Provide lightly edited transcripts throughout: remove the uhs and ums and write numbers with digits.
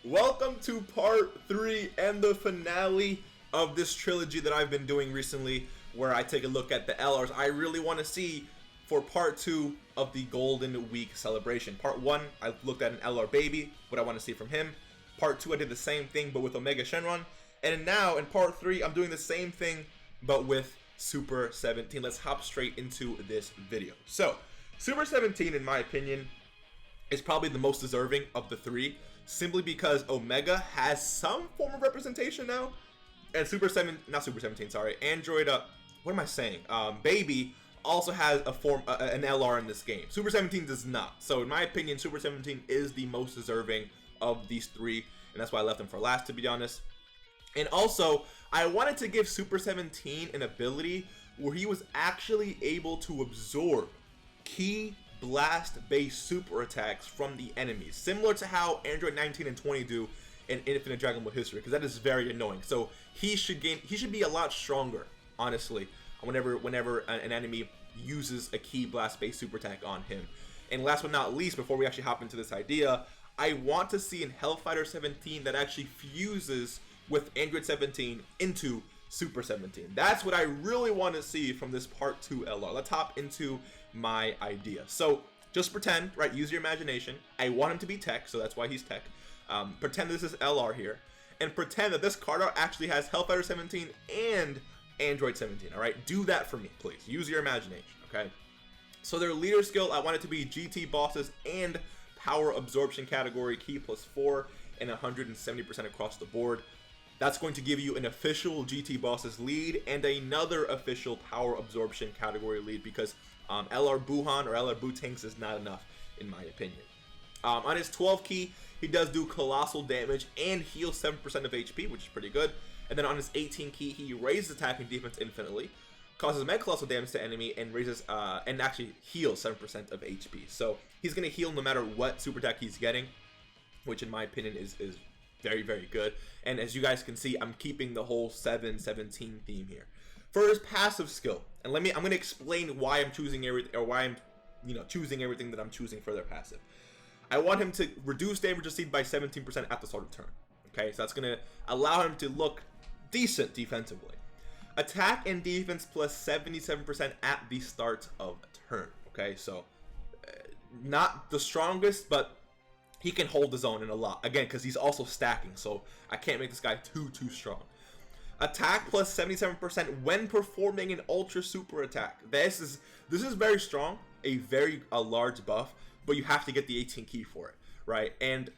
Welcome to part 3 and the finale of this trilogy that I've been doing recently, where I take a look at the LRs I really want to see for part 2 of the Golden Week celebration. Part 1, I looked at an LR baby, what I want to see from him. Part 2, I did the same thing but with Omega Shenron. And now in part 3, I'm doing the same thing but with Super 17. Let's hop straight into this video. So, Super 17, in my opinion, is probably the most deserving of the three, simply because Omega has some form of representation now, and Android, what am I saying? Baby also has a form, an LR in this game. Super 17 does not. So in my opinion, Super 17 is the most deserving of these three, and that's why I left him for last, to be honest. And also, I wanted to give Super 17 an ability where he was actually able to absorb key blast-based super attacks from the enemies, similar to how Android 19 and 20 do in Infinite Dragon Ball history, because that is very annoying. So he should be a lot stronger, honestly, whenever an enemy uses a key blast-based super attack on him. And last but not least, before we actually hop into this idea, I want to see in Hellfighter 17 that actually fuses with Android 17 into Super 17. That's what I really want to see from this part 2 LR. Let's hop into my idea. So just pretend, right, use your imagination. I want him to be tech, so that's why he's tech. Pretend this is LR here, and pretend that this card art actually has Hellfighter 17 and Android 17, alright? Do that for me, please. Use your imagination, okay? So their leader skill, I want it to be GT bosses and power absorption category, key +4 and 170% across the board. That's going to give you an official GT bosses lead and another official power absorption category lead, because LR Buhan or LR Butanks is not enough, in my opinion. On his 12 key, he does do colossal damage and heals 7% of HP, which is pretty good. And then on his 18 key, he raises attack and defense infinitely, causes mega colossal damage to enemy, and raises and actually heals 7% of HP. So he's going to heal no matter what super attack he's getting, which in my opinion is very, very good. And as you guys can see, I'm keeping the whole 7-17 theme here. For his passive skill, and I'm going to explain why I'm choosing everything, or why I'm, choosing everything that I'm choosing for their passive. I want him to reduce damage received by 17% at the start of turn. Okay, so that's going to allow him to look decent defensively. Attack and defense plus 77% at the start of turn. Okay, so not the strongest, but he can hold his own in a lot. Again, because he's also stacking, so I can't make this guy too strong. Attack plus 77% when performing an ultra super attack. This is very strong, a large buff, but you have to get the 18 key for it, right? And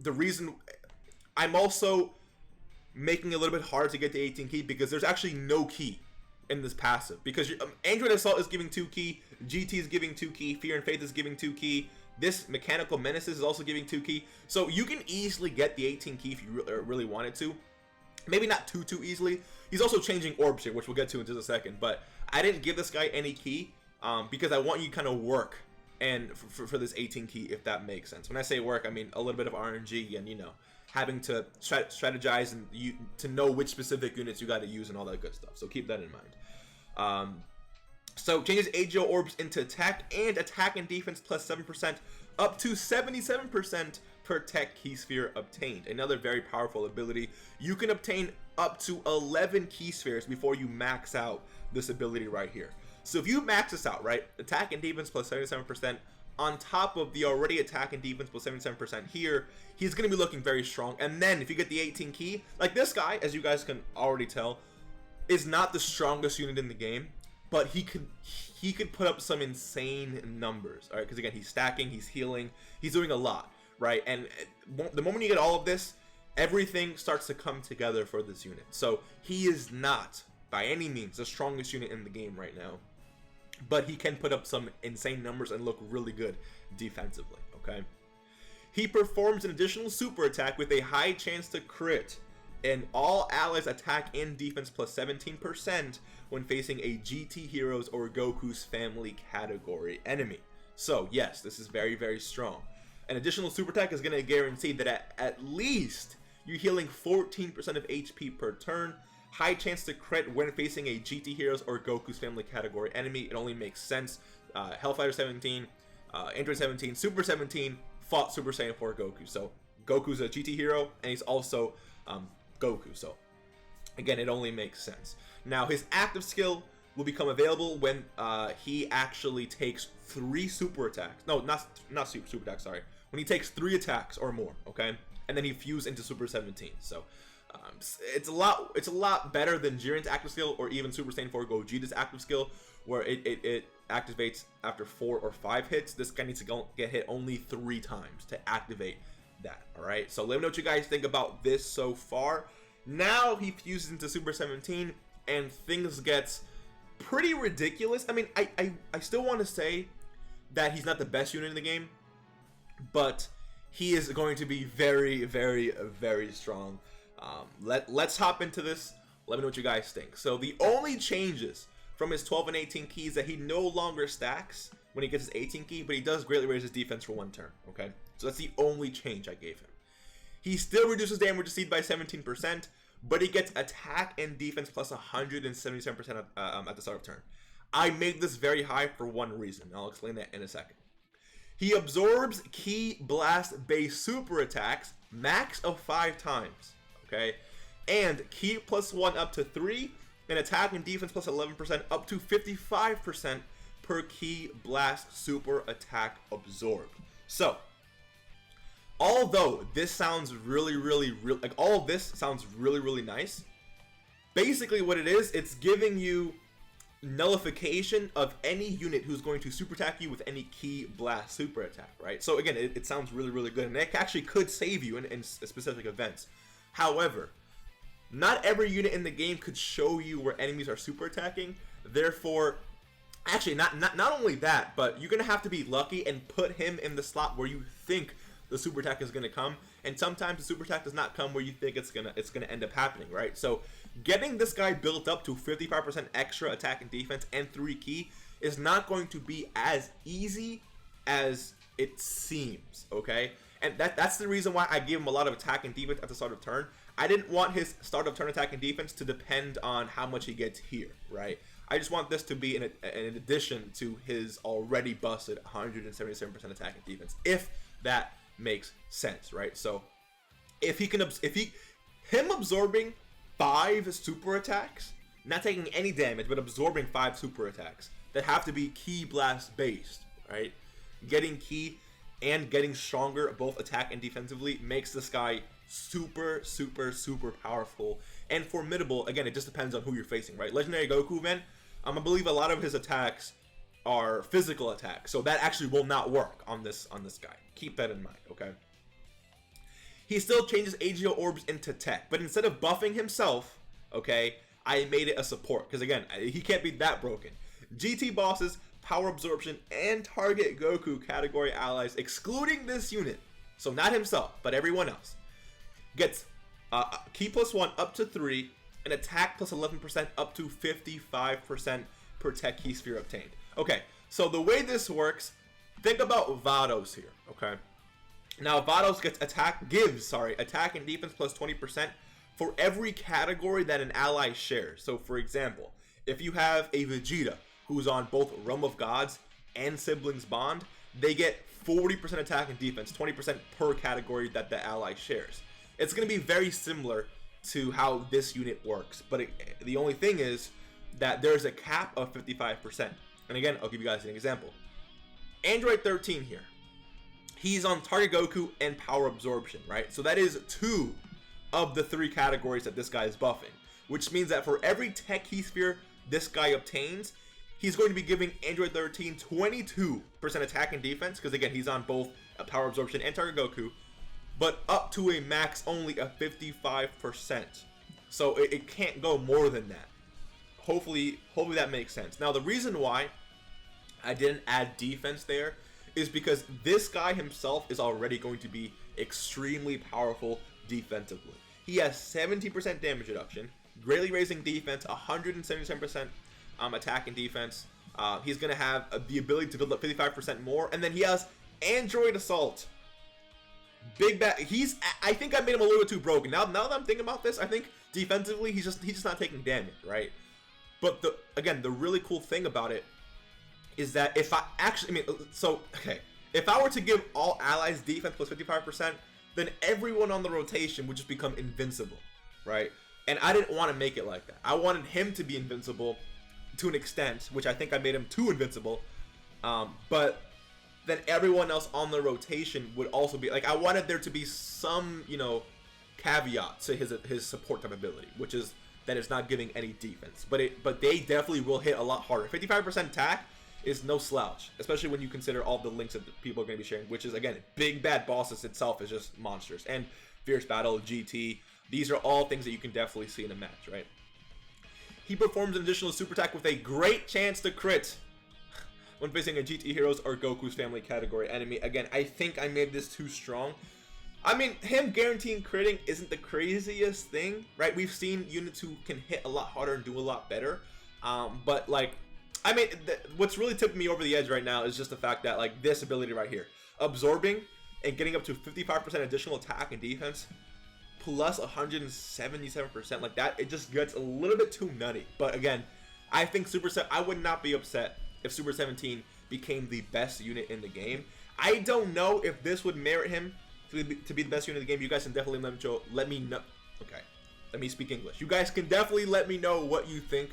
the reason I'm also making it a little bit hard to get the 18 key, because there's actually no key in this passive, because Android Assault is giving 2 key, GT is giving 2 key, Fear and Faith is giving 2 key, this Mechanical Menaces is also giving 2 key, so you can easily get the 18 key if you really wanted to. Maybe not too easily. He's also changing orb shape, which we'll get to in just a second, but I didn't give this guy any key because I want you to kind of work and for this 18 key, if that makes sense. When I say work, I mean a little bit of RNG and having to strategize and to know which specific units you got to use and all that good stuff. So keep that in mind. So changes AGO orbs into attack and defense plus 7% up to 77% per tech key sphere obtained. Another very powerful ability. You can obtain up to 11 key spheres before you max out this ability right here. So if you max this out, right, attack and defense plus 77% on top of the already attack and defense plus 77% here, he's going to be looking very strong. And then if you get the 18 key, like this guy, as you guys can already tell, is not the strongest unit in the game, but he could put up some insane numbers, all right? Because again, he's stacking, he's healing, he's doing a lot, right? And the moment you get all of this, everything starts to come together for this unit. So he is not by any means the strongest unit in the game right now, but he can put up some insane numbers and look really good defensively, okay? He performs an additional super attack with a high chance to crit, and all allies attack and defense plus 17% when facing a GT Heroes or Goku's family category enemy. So yes, this is very strong. An additional super attack is going to guarantee that at least you're healing 14% of HP per turn. High chance to crit when facing a GT Heroes or Goku's family category enemy. It only makes sense. Hellfighter 17, Android 17, Super 17 fought Super Saiyan 4 Goku, so Goku's a GT hero, and he's also Goku. So again, it only makes sense. Now his active skill will become available when he actually takes 3 super attacks. No, not super attacks. Sorry, when he takes 3 attacks or more. Okay, and then he fuses into Super 17. So it's a lot better than Jiren's active skill or even Super Saiyan 4 Gogeta's active skill, where it activates after 4 or 5 hits. This guy needs to get hit only 3 times to activate that. All right, so let me know what you guys think about this so far. Now he fuses into Super 17 and things gets pretty ridiculous. I mean, I still want to say that he's not the best unit in the game, but he is going to be very, very, very strong. Let's hop into this. Let me know what you guys think. So the only changes from his 12 and 18 keys that he no longer stacks when he gets his 18 key, but he does greatly raise his defense for 1 turn. Okay, so that's the only change I gave him. He still reduces damage received by 17%, but he gets attack and defense plus 177% at the start of turn. I made this very high for one reason. I'll explain that in a second. He absorbs Ki Blast base super attacks, max of 5 times. Okay, and Ki plus 1 up to 3, and attack and defense plus 11% up to 55% per Ki Blast super attack absorbed. So, although this sounds really nice, basically what it is, it's giving you nullification of any unit who's going to super attack you with any Ki Blast super attack, right? So again, it sounds really good, and it actually could save you in specific events. However, not every unit in the game could show you where enemies are super attacking. Therefore, actually, not only that, but you're gonna have to be lucky and put him in the slot where you think the super attack is gonna come, and sometimes the super attack does not come where you think it's gonna end up happening, right? So getting this guy built up to 55% extra attack and defense and 3 Ki is not going to be as easy as it seems, okay? And that's the reason why I gave him a lot of attack and defense at the start of turn. I didn't want his start of turn attack and defense to depend on how much he gets here, right? I just want this to be an addition to his already busted 177% attack and defense, if that makes sense, right? So if him absorbing 5 super attacks, not taking any damage, but absorbing 5 super attacks that have to be Ki Blast based, right? Getting Ki and getting stronger both attack and defensively makes this guy super powerful and formidable. Again, it just depends on who you're facing, right? Legendary Goku, man, I believe a lot of his attacks are physical attacks, so that actually will not work on this guy. Keep that in mind, okay? He still changes AGO orbs into tech, but instead of buffing himself, okay, I made it a support, because again, he can't be that broken. GT bosses, power absorption, and target Goku category allies, excluding this unit, so not himself, but everyone else, gets Ki plus 1 up to 3, and attack plus 11% up to 55% per tech Ki sphere obtained. Okay, so the way this works, think about Vados here, okay? Now Vados gets attack and defense plus 20% for every category that an ally shares. So for example, if you have a Vegeta who's on both Realm of Gods and Siblings Bond, they get 40% attack and defense, 20% per category that the ally shares. It's going to be very similar to how this unit works, but the only thing is that there's a cap of 55%. And again, I'll give you guys an example. Android 13 here. He's on target Goku and power absorption, right? So that is 2 of the 3 categories that this guy is buffing, which means that for every tech Ki sphere this guy obtains, he's going to be giving Android 13 22% attack and defense, because again, he's on both power absorption and target Goku, but up to a max only of 55%. So it can't go more than that. Hopefully that makes sense. Now the reason why I didn't add defense there is because this guy himself is already going to be extremely powerful defensively. He has 70% damage reduction, greatly raising defense, 177% attack and defense. He's going to have the ability to build up 55% more, and then he has Android Assault. Big bad. I think I made him a little bit too broken. Now that I'm thinking about this, I think defensively he's just not taking damage, right? But again, the really cool thing about it is that if I were to give all allies defense plus 55%, then everyone on the rotation would just become invincible, right? And I didn't want to make it like that. I wanted him to be invincible to an extent, which I think I made him too invincible. But then everyone else on the rotation would also be like, I wanted there to be some, you know, caveat to his support type ability, which is that it's not giving any defense. But they definitely will hit a lot harder. 55% attack is no slouch, especially when you consider all the links that the people are going to be sharing, which is, again, Big Bad Bosses itself is just monsters. And Fierce Battle, GT, these are all things that you can definitely see in a match, right? He performs an additional super attack with a great chance to crit when facing a GT Heroes or Goku's family category enemy. Again, I think I made this too strong. I mean, him guaranteeing critting isn't the craziest thing, right? We've seen units who can hit a lot harder and do a lot better. But, like, I mean, what's really tipping me over the edge right now is just the fact that, like, this ability right here, absorbing and getting up to 55% additional attack and defense, plus 177%, like that, it just gets a little bit too nutty. But again, I think I would not be upset if Super 17 became the best unit in the game. I don't know if this would merit him to be the best unit in the game. You guys can definitely let me know. Okay, let me speak English. You guys can definitely let me know what you think,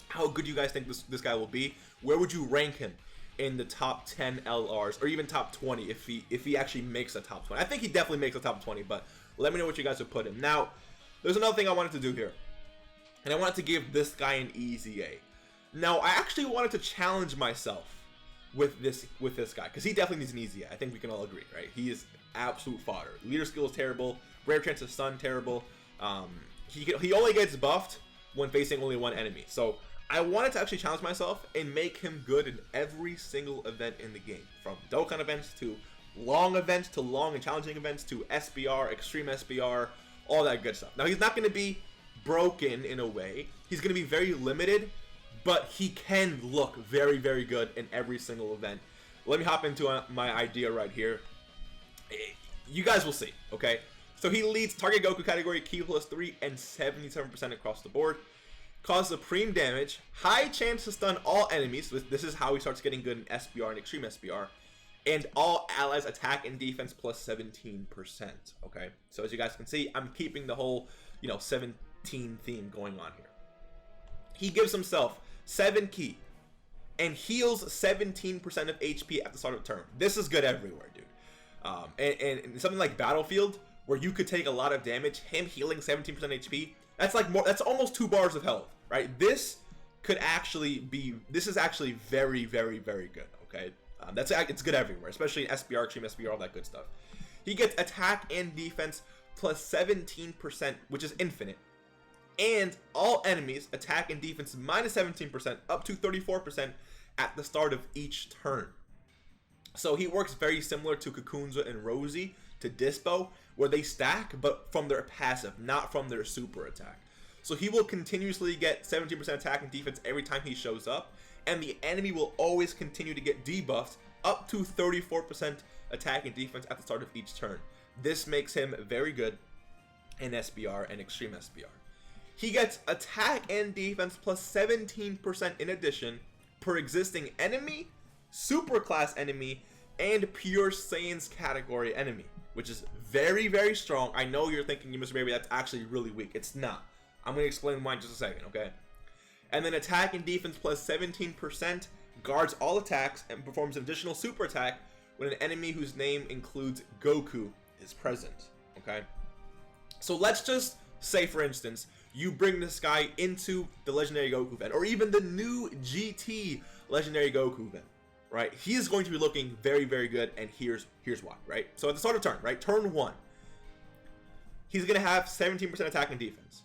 how good you guys think this guy will be. Where would you rank him in the top 10 LRs, or even top 20 if he actually makes a top 20? I think he definitely makes a top 20, but let me know what you guys would put him. Now, there's another thing I wanted to do here, and I wanted to give this guy an easy A. Now, I actually wanted to challenge myself with this guy, because he definitely needs an easy A. I think we can all agree, right? He is absolute fodder. Leader skill is terrible. Rare chance of stun, terrible. He only gets buffed when facing only one enemy. So I wanted to actually challenge myself and make him good in every single event in the game, from Dokkan events to long events to long and challenging events to SBR, extreme SBR, all that good stuff. Now, he's not going to be broken in a way. He's going to be very limited, but he can look very, very good in every single event. Let me hop into my idea right here. You guys will see, okay? So he leads target Goku category Ki +3 and 77% across the board. Causes supreme damage, high chance to stun all enemies. This is how he starts getting good in SBR and extreme SBR. And all allies attack and defense plus 17%. Okay, so as you guys can see, I'm keeping the whole, 17 theme going on here. He gives himself 7 Ki and heals 17% of HP at the start of the turn. This is good everywhere, dude. And something like Battlefield, where you could take a lot of damage, him healing 17% HP, that's almost 2 bars of health, right? This is actually very, very, very good, okay? It's good everywhere, especially in SBR, extreme SBR, all that good stuff. He gets attack and defense plus 17%, which is infinite. And all enemies attack and defense minus 17% up to 34% at the start of each turn. So he works very similar to Kakunza and Rosie to Dispo, where they stack, but from their passive, not from their super attack. So he will continuously get 17% attack and defense every time he shows up, and the enemy will always continue to get debuffed up to 34% attack and defense at the start of each turn. This makes him very good in SBR and extreme SBR. He gets attack and defense plus 17% in addition per existing enemy, super class enemy, and pure Saiyan's category enemy, which is very, very strong. I know you're thinking, Mr. Baby, that's actually really weak. It's not. I'm going to explain why in just a second, okay? And then attack and defense plus 17% guards all attacks and performs an additional super attack when an enemy whose name includes Goku is present, okay? So let's just say, for instance, you bring this guy into the Legendary Goku event, or even the new GT Legendary Goku event, right? He is going to be looking very, very good, and here's why, right? So at the start of turn, right? Turn 1, he's going to have 17% attack and defense,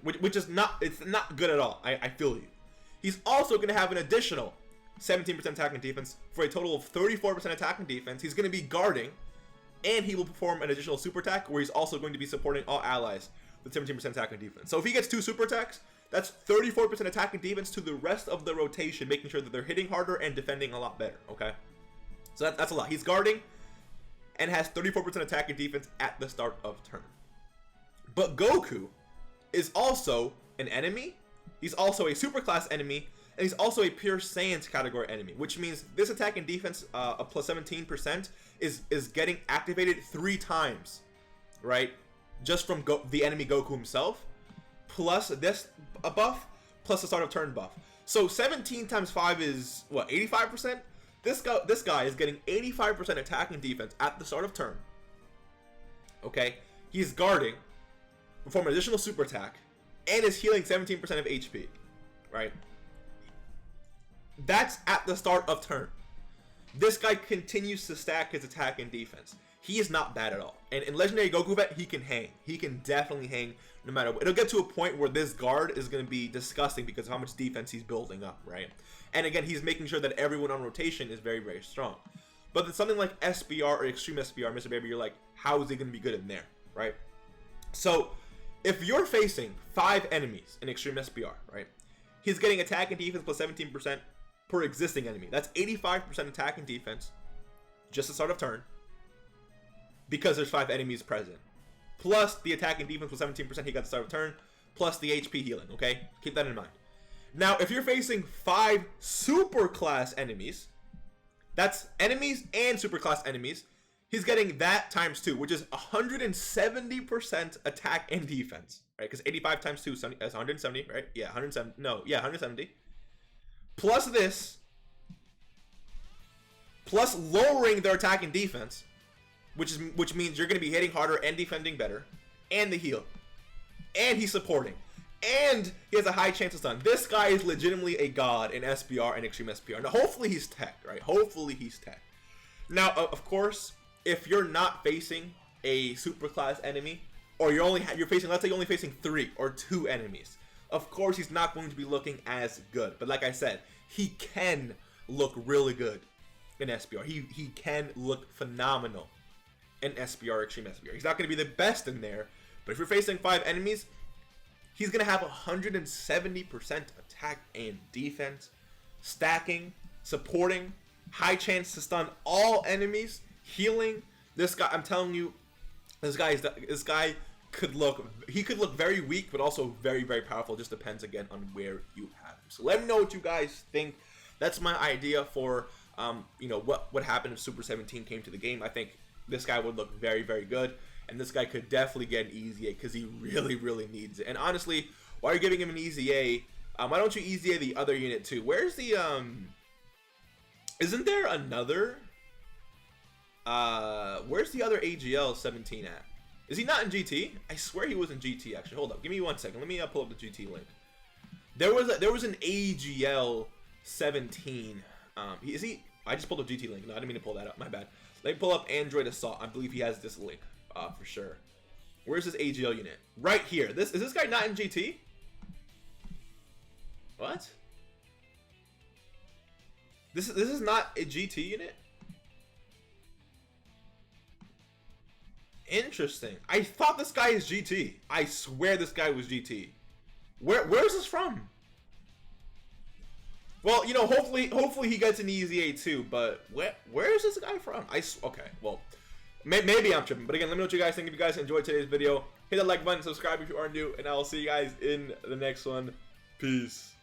which is not good at all. I feel you. He's also going to have an additional 17% attack and defense for a total of 34% attack and defense. He's going to be guarding, and he will perform an additional super attack where he's also going to be supporting all allies with 17% attack and defense. So if he gets 2 super attacks, that's 34% attack and defense to the rest of the rotation, making sure that they're hitting harder and defending a lot better, okay? So that's a lot. He's guarding and has 34% attack and defense at the start of turn. But Goku is also an enemy. He's also a super class enemy and he's also a pure Saiyan's category enemy, which means this attack and defense of plus 17% is getting activated 3 times, right? Just from the enemy Goku himself, plus this buff, plus the start of turn buff. So 17 times 5 is what, 85%? This guy is getting 85% attack and defense at the start of turn. Okay, he's guarding, perform an additional super attack, and is healing 17% of HP, right? That's at the start of turn. This guy continues to stack his attack and defense. He is not bad at all. And in Legendary Goku Vet, he can hang. He can definitely hang no matter what. It'll get to a point where this guard is going to be disgusting because of how much defense he's building up, right? And again, he's making sure that everyone on rotation is very, very strong. But then something like SBR or Extreme SBR, Mr. Baby, you're like, how is he going to be good in there, right? So, if you're facing 5 enemies in Extreme SBR, right? He's getting attack and defense plus 17% per existing enemy. That's 85% attack and defense, just the start of turn, because there's 5 enemies present. Plus the attack and defense plus 17% he got at the start of turn, plus the HP healing, okay? Keep that in mind. Now, if you're facing 5 super class enemies, that's enemies and super class enemies, he's getting that times 2, which is 170% attack and defense, right? Because 85 times 2 is 170, right? Yeah, 170. No, yeah, 170. Plus this, plus lowering their attack and defense, which means you're going to be hitting harder and defending better, and the heal, and he's supporting, and he has a high chance of stun. This guy is legitimately a god in SBR and Extreme SBR. Now, hopefully he's tech, right? Hopefully he's tech. Now, of course, if you're not facing a super class enemy, or you're facing, let's say you're only facing 3 or 2 enemies, of course he's not going to be looking as good. But like I said, he can look really good in SBR. He can look phenomenal in SBR, Extreme SBR. He's not going to be the best in there, but if you're facing 5 enemies, he's going to have 170% attack and defense, stacking, supporting, high chance to stun all enemies, healing. This guy, I'm telling you, this guy could look very weak, but also very, very powerful. Just depends again on where you have him. So let me know what you guys think. That's my idea for you know, what happened if Super 17 came to the game. I think this guy would look very, very good, and this guy could definitely get an easy A because he really, really needs it. And honestly, while you're giving him an easy A, why don't you easy A the other unit too? Where's the isn't there another where's the other AGL 17 at? Is he not in GT? I swear he was in GT actually. Hold up, give me 1 second. Let me pull up the GT link. There was an AGL 17. Is he? I just pulled up GT link. No, I didn't mean to pull that up. My bad. Let me pull up Android Assault. I believe he has this link for sure. Where's this AGL unit? Right here. Is this guy not in GT? What? This is not a GT unit? Interesting. I thought this guy is GT. I swear this guy was GT. Where's this from? Well, you know, hopefully he gets an easy A too, but where is this guy from? Okay, well, maybe I'm tripping, but again, let me know what you guys think. If you guys enjoyed today's video, hit that like button, subscribe if you are new, and I will see you guys in the next one. Peace.